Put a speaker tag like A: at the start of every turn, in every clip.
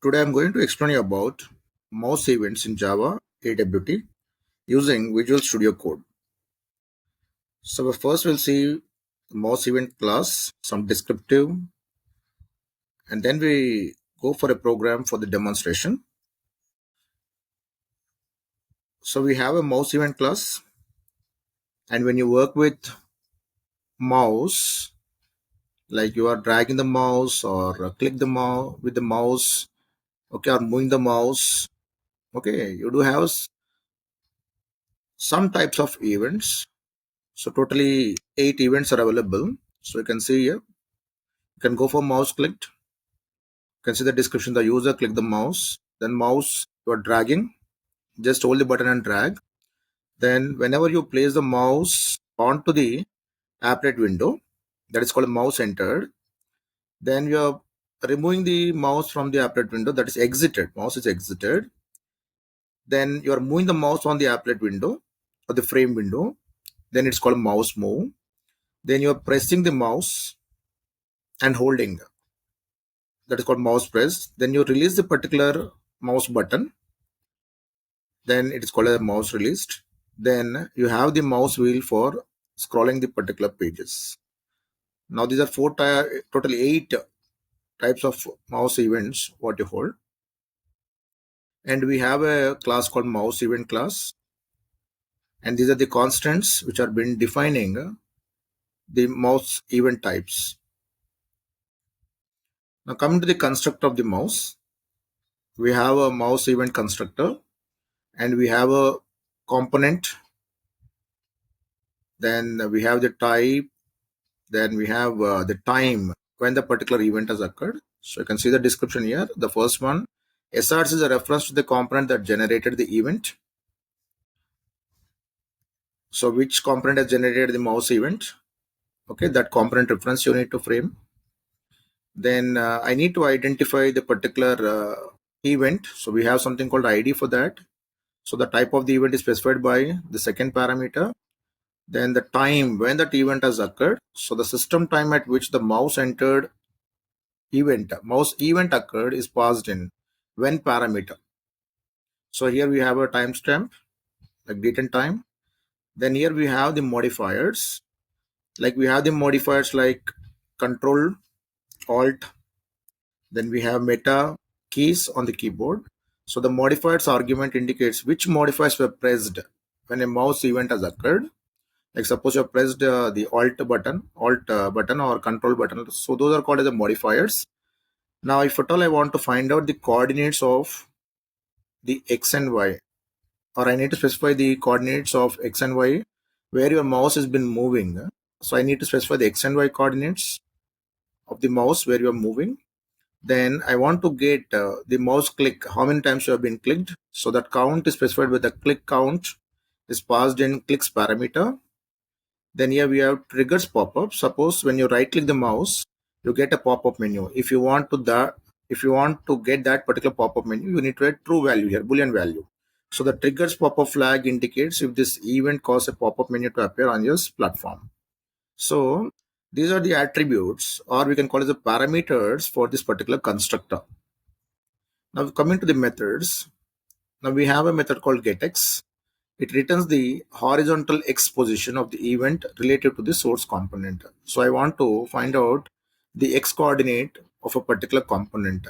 A: Today I'm going to explain you about mouse events in Java AWT using Visual Studio Code. So first we'll see mouse event class, some descriptive, and then we go for a program for the demonstration. So we have a mouse event class, and when you work with mouse, like you are dragging the mouse or click the mouse with the mouse, okay, or moving the mouse, okay, you do have some types of events. So totally 8 events are available. So you can see here, you can go for mouse clicked. You can see the description, the user click the mouse, then mouse you are dragging, just hold the button and drag. Then whenever you place the mouse onto the applet window, that is called mouse entered, then you are removing the mouse from the applet window, that is exited, mouse is exited. Then you are moving the mouse on the applet window or the frame window, then it's called mouse move. Then you are pressing the mouse and holding, that is called mouse press. Then you release the particular mouse button, then it is called a mouse released. Then you have the mouse wheel for scrolling the particular pages. Now these are totally 8 types of mouse events what you hold. And we have a class called mouse event class, and these are the constants which are been defining the mouse event types. Now coming to the constructor of the mouse, we have a mouse event constructor, and we have a component, then we have the type, then we have the time when the particular event has occurred. So you can see the description here. The first one, SRC is a reference to the component that generated the event. So which component has generated the mouse event? Okay, that component reference you need to frame. Then I need to identify the particular event. So we have something called ID for that. So the type of the event is specified by the second parameter. Then the time when that event has occurred. So the system time at which the mouse entered mouse event occurred is passed in when parameter. So here we have a timestamp, like date and time. Then here we have the modifiers. Like we have the modifiers like control, alt. Then we have meta keys on the keyboard. So the modifiers argument indicates which modifiers were pressed when a mouse event has occurred. Like suppose you have pressed the alt button or control button. So those are called as the modifiers. Now if at all I want to find out the coordinates of the x and y, or I need to specify the coordinates of x and y where your mouse has been moving. So I need to specify the x and y coordinates of the mouse where you are moving. Then I want to get the mouse click, how many times you have been clicked. So that count is specified with the click count is passed in clicks parameter. Then here we have triggers pop-up. Suppose when you right click the mouse, you get a pop-up menu. If you want to get that particular pop-up menu, you need to add true value here, boolean value. So the triggers pop-up flag indicates if this event causes a pop-up menu to appear on your platform. So these are the attributes, or we can call it the parameters for this particular constructor. Now coming to the methods, now we have a method called getX. It returns the horizontal x position of the event relative to the source component. So I want to find out the x coordinate of a particular component.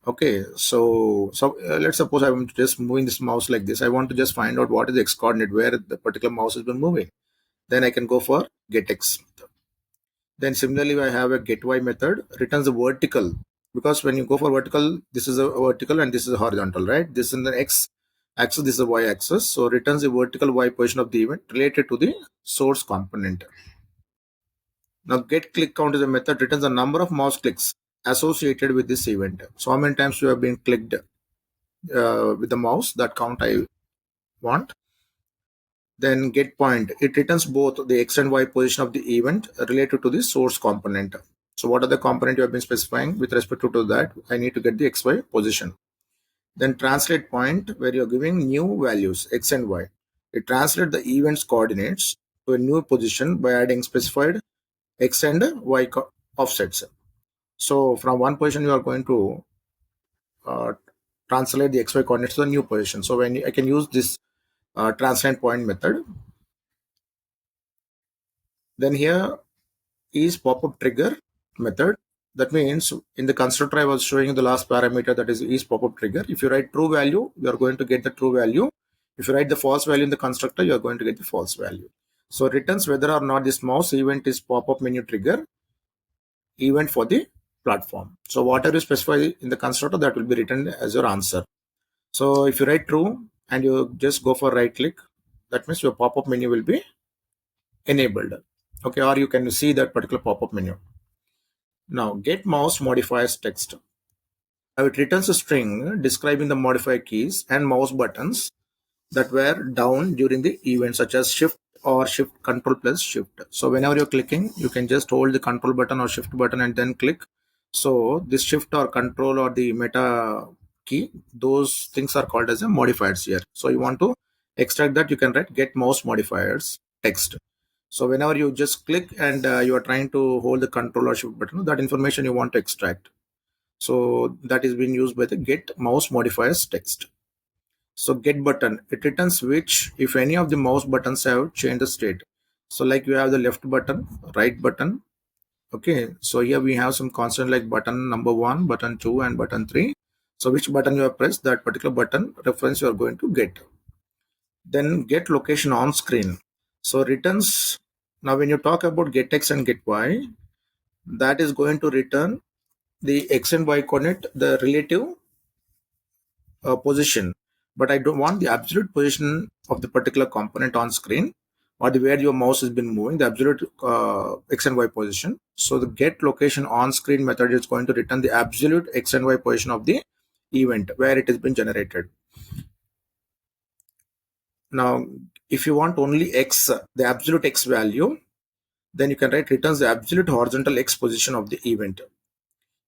A: Okay, so let's suppose I'm just moving this mouse like this. I want to just find out what is the x coordinate where the particular mouse has been moving. Then I can go for getX method. Then similarly, I have a getY method, returns the vertical, because when you go for vertical, this is a vertical and this is a horizontal, right? This is the x axis, this is the y axis. So returns the vertical y position of the event related to the source component. Now get click count is a method, returns the number of mouse clicks associated with this event. So how many times you have been clicked with the mouse, that count I want. Then get point, it returns both the x and y position of the event related to the source component. So what are the component you have been specifying with respect to that? I need to get the xy position. Then translate point, where you're giving new values x and y. It translates the event's coordinates to a new position by adding specified x and y offsets. So from one position you are going to translate the XY coordinates to the new position. So when I can use this translate point method, then here is pop-up trigger method. That means in the constructor I was showing you the last parameter, that is pop-up trigger. If you write true value, you are going to get the true value. If you write the false value in the constructor, you are going to get the false value. So it returns whether or not this mouse event is pop-up menu trigger event for the platform. So whatever you specify in the constructor, that will be written as your answer. So if you write true and you just go for right click, that means your pop-up menu will be enabled. Okay, or you can see that particular pop-up menu. Now get mouse modifiers text. Now it returns a string describing the modifier keys and mouse buttons that were down during the event, such as shift or shift control plus shift. So whenever you're clicking, you can just hold the control button or shift button and then click. So this shift or control or the meta key, those things are called as a modifiers here. So you want to extract that, you can write get mouse modifiers text. So whenever you just click and you are trying to hold the control or shift button, that information you want to extract. So that is being used by the get mouse modifiers text. So get button, it returns which if any of the mouse buttons have changed the state. So like you have the left button, right button. Okay, so here we have some constant like button number 1, button 2 and button 3. So which button you have pressed, that particular button reference you are going to get. Then get location on screen. So returns, now when you talk about get X and get Y, that is going to return the X and Y coordinate, the relative position, but I don't want the absolute position of the particular component on screen or the where your mouse has been moving, the absolute X and Y position. So the get location on screen method is going to return the absolute X and Y position of the event where it has been generated. Now, if you want only X, the absolute X value, then you can write returns the absolute horizontal X position of the event.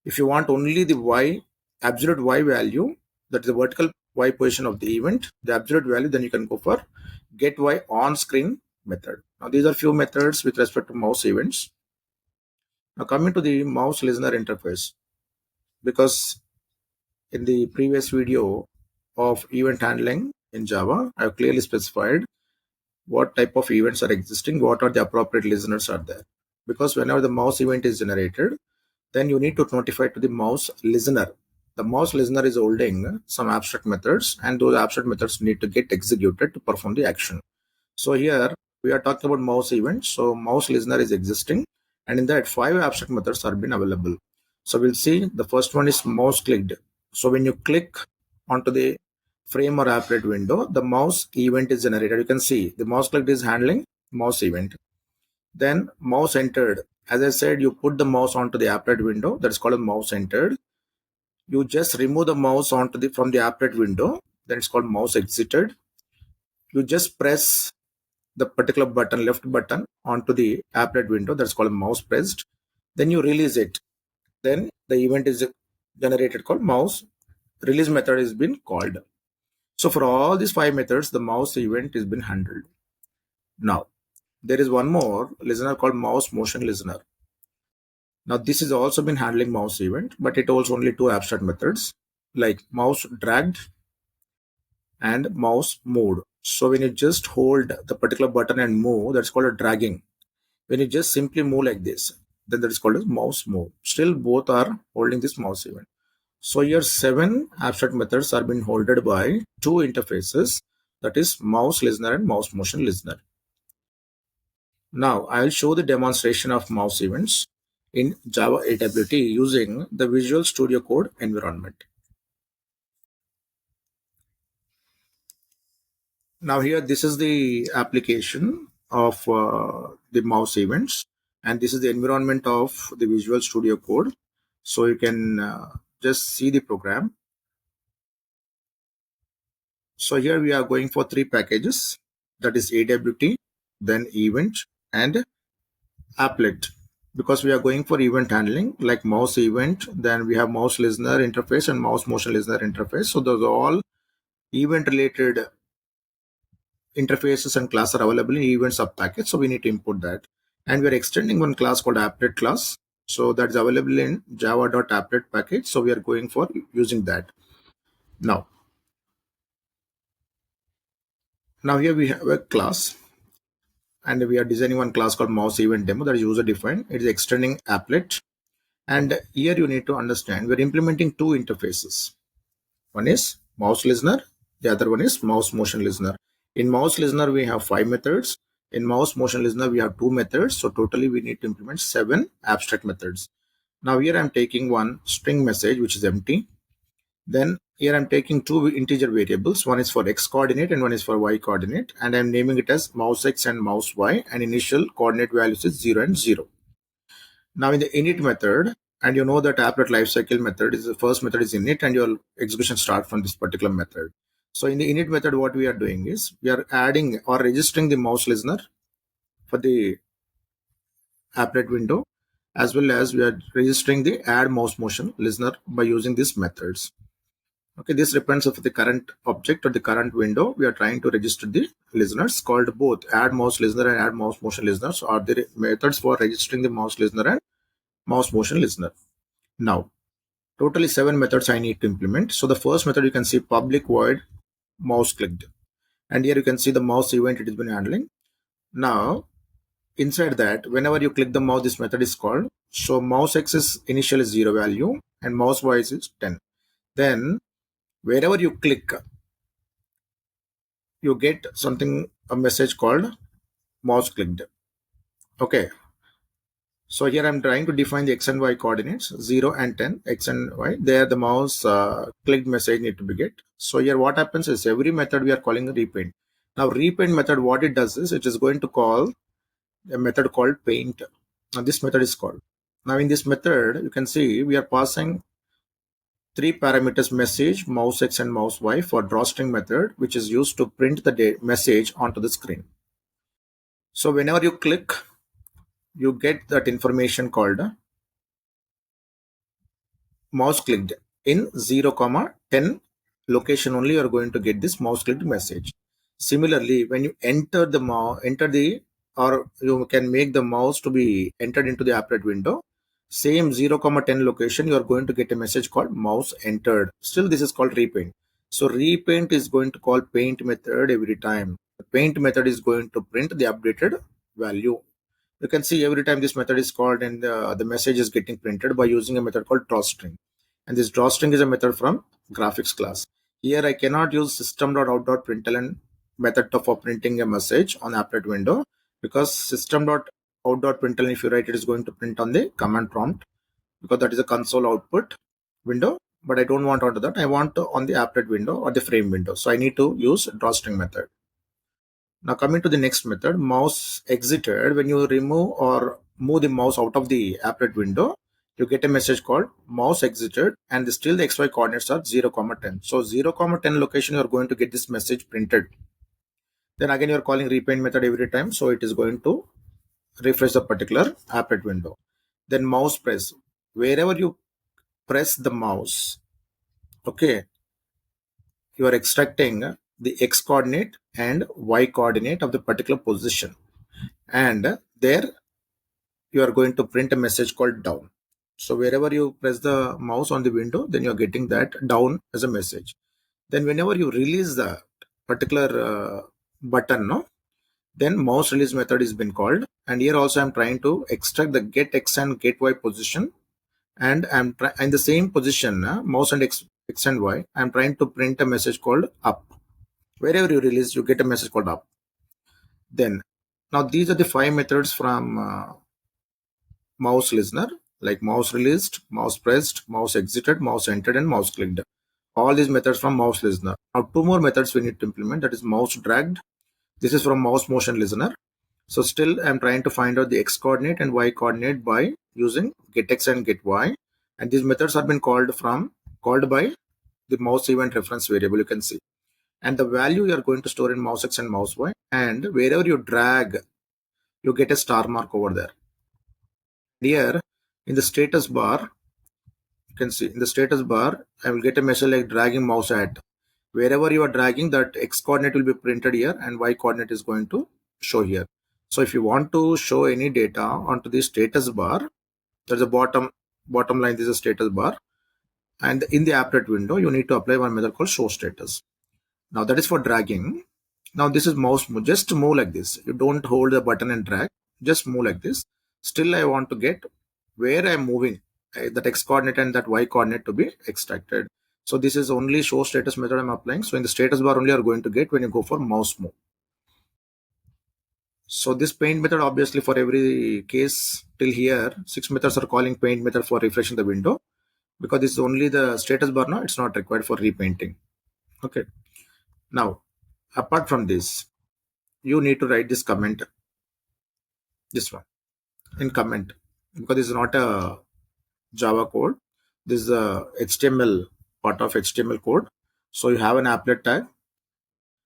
A: If you want only the Y, absolute Y value, that is the vertical Y position of the event, the absolute value, then you can go for get Y on screen method. Now these are few methods with respect to mouse events. Now coming to the mouse listener interface, because in the previous video of event handling in Java, I have clearly specified what type of events are existing, what are the appropriate listeners are there. Because whenever the mouse event is generated, then you need to notify to the mouse listener. The mouse listener is holding some abstract methods, and those abstract methods need to get executed to perform the action. So here we are talking about mouse event. So mouse listener is existing, and in that 5 abstract methods are been available. So we'll see the first one is mouse clicked. So when you click onto the frame or applet window, the mouse event is generated. You can see the mouse clicked is handling mouse event. Then mouse entered. As I said, you put the mouse onto the applet window. That is called a mouse entered. You just remove the mouse onto the from the applet window. Then it's called mouse exited. You just press the particular button, left button, onto the applet window. That's called mouse pressed. Then you release it. Then the event is generated called mouse release method is been called. So for all these 5 methods, the mouse event has been handled. Now there is one more listener called mouse motion listener. Now this is also been handling mouse event, but it holds only 2 abstract methods like mouse dragged and mouse moved. So when you just hold the particular button and move, that's called a dragging. When you just simply move like this, then that is called as mouse move. Still both are holding this mouse event. So here 7 abstract methods are being holded by 2 interfaces, that is mouse listener and mouse motion listener. Now I will show the demonstration of mouse events in Java AWT using the Visual Studio Code environment. Now here, this is the application of the mouse events, and this is the environment of the Visual Studio Code. So you can just see the program. So here we are going for 3 packages, that is AWT, then event and applet. Because we are going for event handling like mouse event, then we have mouse listener interface and mouse motion listener interface. So those are all event related interfaces and class are available in event sub package. So we need to import that. And we are extending one class called applet class. So that's available in java.applet package. So we are going for using that. Now here we have a class, and we are designing one class called MouseEvent demo that is user defined. It is extending applet. And here you need to understand we're implementing two interfaces. One is mouse listener, the other one is mouse motion listener. In mouse listener, we have 5 methods. In mouse motion listener, we have 2 methods. So totally we need to implement 7 abstract methods. Now here I'm taking one string message, which is empty. Then here I'm taking two integer variables. One is for x coordinate and one is for y coordinate. And I'm naming it as mouse x and mouse y. And initial coordinate values is 0 and 0. Now in the init method, and you know that applet lifecycle method is the first method is init, and your execution start from this particular method. So in the init method, what we are doing is we are adding or registering the mouse listener for the applet window, as well as we are registering the add mouse motion listener by using these methods. Okay, this depends of the current object or the current window. We are trying to register the listeners called both add mouse listener and add mouse motion listeners are the methods for registering the mouse listener and mouse motion listener. Now, totally 7 methods I need to implement. So the first method you can see public void mouse clicked. And here you can see the mouse event it has been handling. Now, inside that, whenever you click the mouse, this method is called. So mouse x is initial is 0 value and mouse y is 10. Then wherever you click, you get something, a message called mouse clicked. Okay. So here I'm trying to define the x and y coordinates 0 and 10, x and y. There the mouse clicked message need to be get. So here what happens is every method we are calling a repaint. Now repaint method, what it does is it is going to call a method called paint. Now this method is called. Now in this method, you can see we are passing 3 parameters message, mouse x and mouse y for drawstring method, which is used to print the message onto the screen. So whenever you click, you get that information called mouse clicked. In 0, 10 location only you are going to get this mouse clicked message. Similarly, when you enter the mouse, or you can make the mouse to be entered into the applet window, same 0, 10 location, you are going to get a message called mouse entered. Still, this is called repaint. So repaint is going to call paint method every time. The paint method is going to print the updated value. You can see every time this method is called and the message is getting printed by using a method called drawstring. And this drawstring is a method from graphics class. Here I cannot use system.out.println method for printing a message on applet window, because system.out.println, if you write, it is going to print on the command prompt, because that is a console output window. But I don't want onto that. I want on the applet window or the frame window. So I need to use drawstring method. Now coming to the next method, mouse exited. When you remove or move the mouse out of the applet window, you get a message called mouse exited, and still the xy coordinates are 0, 10. So 0, 10 location you are going to get this message printed. Then again you are calling repaint method every time, so it is going to refresh the particular applet window. Then mouse press. Wherever you press the mouse, okay, you are extracting the x coordinate and y coordinate of the particular position, and there you are going to print a message called down. So wherever you press the mouse on the window, then you are getting that down as a message. Then whenever you release the particular button, no, then mouse release method is been called. And here also I'm trying to extract the get x and get y position, and I'm in the same position, mouse and x and y, I'm trying to print a message called up. Wherever you release, you get a message called up. Then now these are the 5 methods from mouse listener, like mouse released, mouse pressed, mouse exited, mouse entered, and mouse clicked. All these methods from mouse listener. Now 2 more methods we need to implement, that is mouse dragged. This is from mouse motion listener. So still I'm trying to find out the x coordinate and y coordinate by using get x and get y. And these methods have been called by the mouse event reference variable, you can see. And the value you are going to store in mouse x and mouse y. And wherever you drag, you get a star mark over there. Here in the status bar, you can see in the status bar, I will get a message like dragging mouse at. Wherever you are dragging, that x coordinate will be printed here and y coordinate is going to show here. So if you want to show any data onto the status bar, There's a bottom line. This is a status bar, and in the applet window, you need to apply one method called show status. Now that is for dragging. Now this is mouse move. Just move like this. You don't hold the button and drag. Just move like this. Still, I want to get where I'm moving, that x coordinate and that y coordinate to be extracted. So this is only show status method I'm applying. So in the status bar only you are going to get when you go for mouse move. So this paint method, obviously for every case till here, 6 methods are calling paint method for refreshing the window, because this is only the status bar now. It's not required for repainting. Okay. Now, apart from this, you need to write this comment, this one, in comment, because this is not a Java code. This is a HTML, part of HTML code. So you have an applet tag,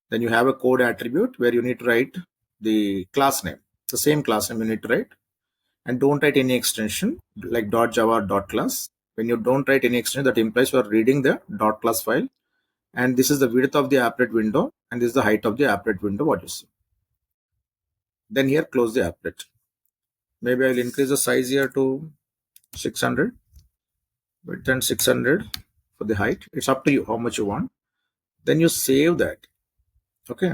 A: then you have a code attribute where you need to write the class name, the same class name you need to write, and don't write any extension like .java .class. When you don't write any extension, that implies you are reading the .class file, and this is the width of the applet window, and this is the height of the applet window, what you see. Then here close the applet. Maybe I'll increase the size here to 600, width and 600 for the height. It's up to you how much you want. Then you save that. Okay.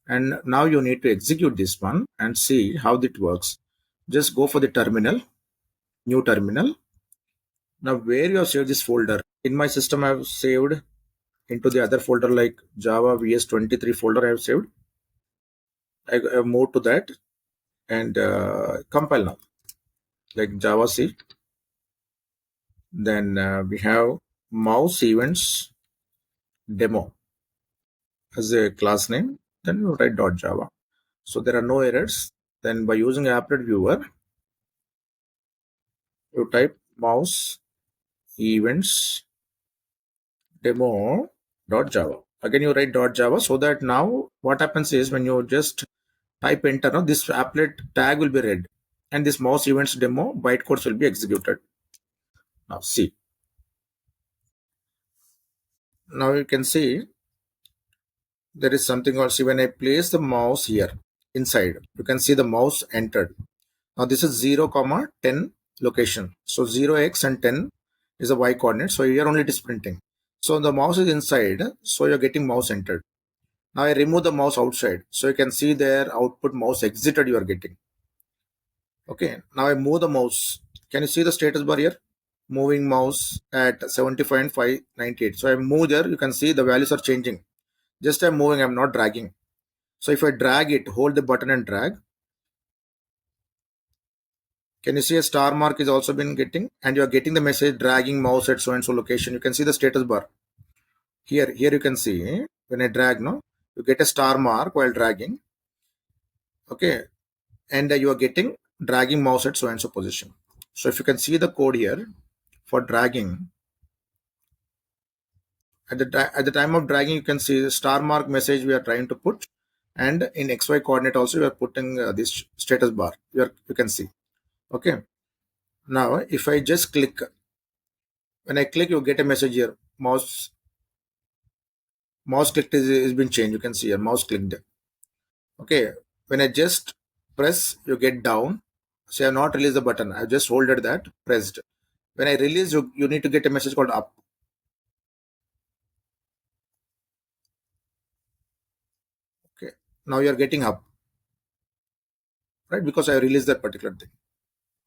A: And now you need to execute this one and see how it works. Just go for the terminal, new terminal. Now where you have saved this folder, in my system I have saved into the other folder like Java VS23 folder I have saved. I have moved to that and compile now, like Java C. Then we have mouse events demo as a class name. Then you write .java. So there are no errors. Then by using applet viewer, you type mouse events demo.java. Again you write .java, so that now what happens is when you just type enter, now this applet tag will be read and this mouse events demo bytecodes will be executed. Now see. Now you can see there is something else. When I place the mouse here inside, you can see the mouse entered. Now this is 0, 10 location. So 0x and 10 is a y coordinate. So here only it is printing. So the mouse is inside. So you're getting mouse entered. Now I remove the mouse outside. So you can see there output mouse exited you are getting. Okay. Now I move the mouse. Can you see the status bar here? Moving mouse at 75 and 598. So I move there. You can see the values are changing. Just I'm moving. I'm not dragging. So if I drag it, hold the button and drag. Can you see a star mark is also been getting, and you are getting the message dragging mouse at so and so location. You can see the status bar here. Here you can see when I drag, no, you get a star mark while dragging. Okay, and you are getting dragging mouse at so and so position. So if you can see the code here for dragging, at the time of dragging, you can see the star mark message we are trying to put, and in XY coordinate also we are putting this status bar. You can see. Okay. Now, if I just click, when I click, you get a message here. Mouse clicked is been changed. You can see here, mouse clicked. Okay. When I just press, you get down. So I have not released the button. I just holded that, pressed. When I release, you need to get a message called up. Okay. Now you are getting up, right? Because I released that particular thing.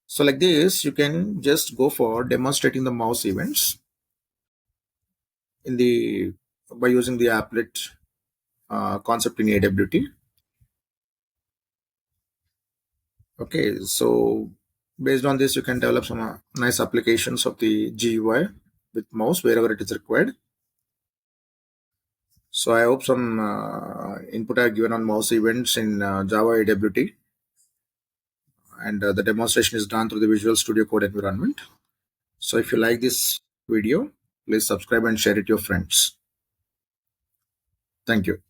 A: So like this, you can just go for demonstrating the mouse events in the by using the applet concept in AWT. Okay, so based on this, you can develop some nice applications of the GUI with mouse wherever it is required. So I hope some input I have given on mouse events in Java AWT, and the demonstration is done through the Visual Studio Code environment. So if you like this video, please subscribe and share it to your friends. Thank you.